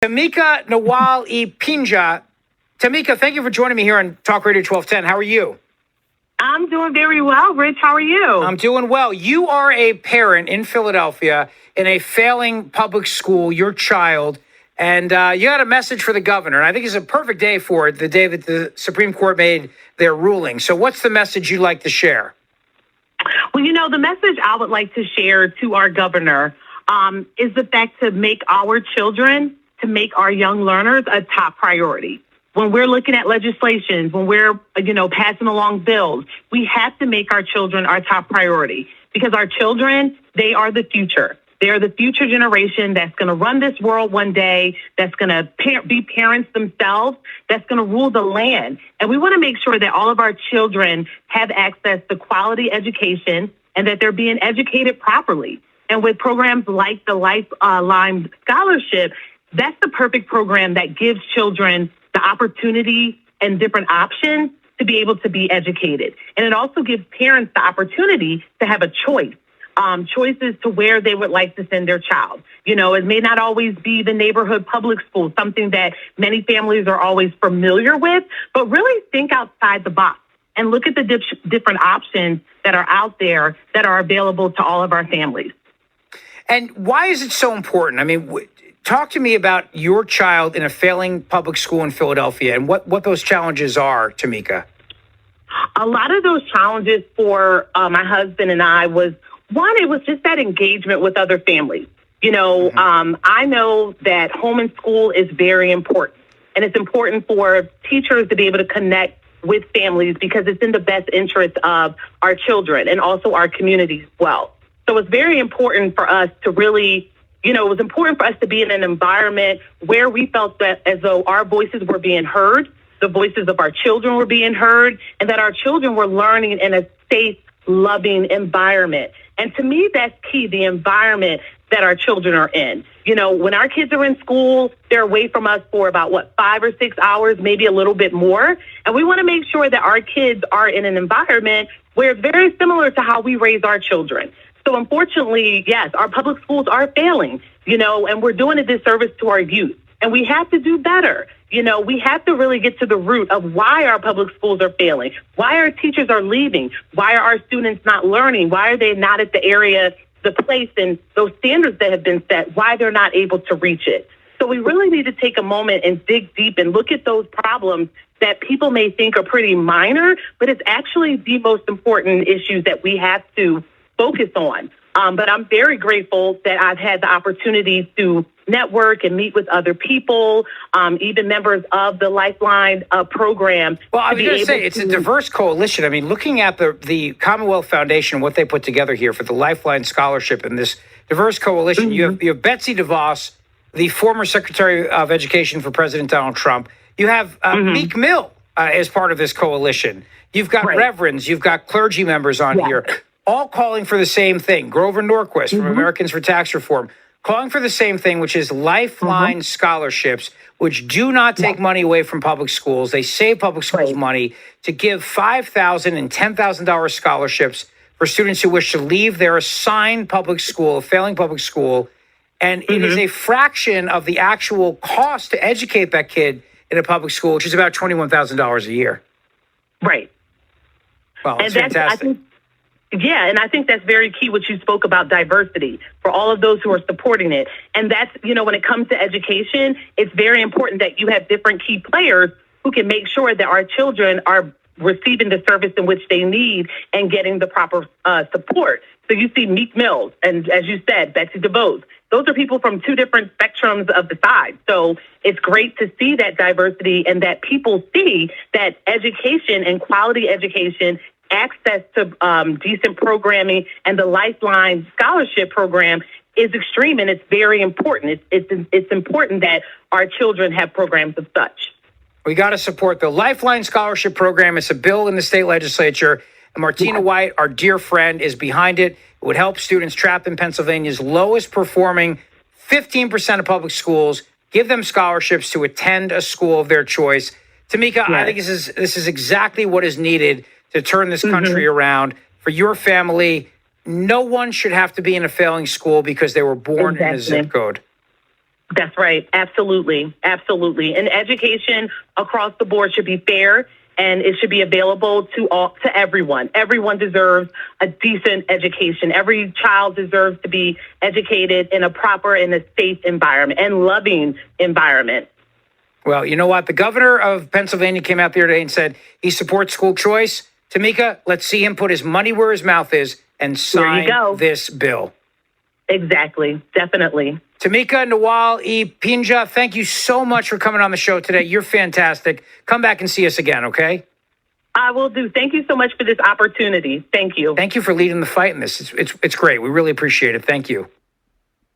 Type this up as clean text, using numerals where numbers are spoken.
Tamika Nwalipenja. Tamika, thank you for joining me here on Talk Radio 1210. How are you? I'm doing very well, Rich. How are you? I'm doing well. You are a parent in Philadelphia in a failing public school, your child, and you had a message for the governor. And I think it's a perfect day for it, the day that the Supreme Court made their ruling. So what's the message you'd like to share? Well, the message I would like to share to our governor is the fact to make our children, to make our young learners a top priority. When we're looking at legislation, when we're, passing along bills, we have to make our children our top priority because our children, they are the future. They are the future generation that's going to run this world one day, that's going to be parents themselves, that's going to rule the land. And we want to make sure that all of our children have access to quality education and that they're being educated properly. And with programs like the Lifeline scholarship, that's the perfect program that gives children the opportunity and different options to be able to be educated. And it also gives parents the opportunity to have a choice, choices to where they would like to send their child. It may not always be the neighborhood public school, something that many families are always familiar with, but really think outside the box and look at the different options that are out there that are available to all of our families. And why is it so important? I mean, talk to me about your child in a failing public school in Philadelphia and what those challenges are, Tamika. A lot of those challenges for my husband and I was, one, it was just that engagement with other families. I know that home and school is very important, and it's important for teachers to be able to connect with families because it's in the best interest of our children and also our community as well. So it's very important for us to really, it was important for us to be in an environment where we felt that as though our voices were being heard, the voices of our children were being heard, and that our children were learning in a safe, loving environment. And to me, that's key, the environment that our children are in. When our kids are in school, they're away from us for about, 5 or 6 hours, maybe a little bit more. And we want to make sure that our kids are in an environment where it's very similar to how we raise our children. So unfortunately, yes, our public schools are failing, and we're doing a disservice to our youth. And we have to do better. We have to really get to the root of why our public schools are failing, why our teachers are leaving, why are our students not learning, why are they not at the area, the place, and those standards that have been set, why they're not able to reach it. So we really need to take a moment and dig deep and look at those problems that people may think are pretty minor, but it's actually the most important issues that we have to focus on. But I'm very grateful that I've had the opportunity to network and meet with other people, even members of the Lifeline program. Well, I was going to say, it's a diverse coalition. I mean, looking at the Commonwealth Foundation, what they put together here for the Lifeline Scholarship and this diverse coalition, you have Betsy DeVos, the former Secretary of Education for President Donald Trump. You have Meek Mill as part of this coalition. You've got reverends, you've got clergy members on here, all calling for the same thing. Grover Norquist from Americans for Tax Reform, calling for the same thing, which is Lifeline scholarships, which do not take money away from public schools. They save public schools money to give $5,000 and $10,000 scholarships for students who wish to leave their assigned public school, a failing public school. And it is a fraction of the actual cost to educate that kid in a public school, which is about $21,000 a year. Right. Well, it's fantastic. And I think that's very key, what you spoke about diversity for all of those who are supporting it. And that's, when it comes to education, it's very important that you have different key players who can make sure that our children are receiving the service in which they need and getting the proper support. So you see Meek Mills and, as you said, Betsy DeVos. Those are people from two different spectrums of the side. So it's great to see that diversity and that people see that education and quality education, access to decent programming, and the Lifeline scholarship program is extreme, and it's very important. It's important that our children have programs of such. We got to support the Lifeline scholarship program. It's a bill in the state legislature, and Martina White, our dear friend, is behind it. It would help students trapped in Pennsylvania's lowest performing 15% of public schools, give them scholarships to attend a school of their choice. Tamika, I think this is exactly what is needed to turn this country around. For your family, no one should have to be in a failing school because they were born in a zip code. That's right. Absolutely. Absolutely. And education across the board should be fair and it should be available to everyone. Everyone deserves a decent education. Every child deserves to be educated in a proper and a safe environment and loving environment. Well, you know what? The governor of Pennsylvania came out there today and said he supports school choice. Tamika, let's see him put his money where his mouth is and sign this bill. Exactly. Definitely. Tamika Nwalipenja, thank you so much for coming on the show today. You're fantastic. Come back and see us again, okay? I will do. Thank you so much for this opportunity. Thank you. Thank you for leading the fight in this. It's great. We really appreciate it. Thank you.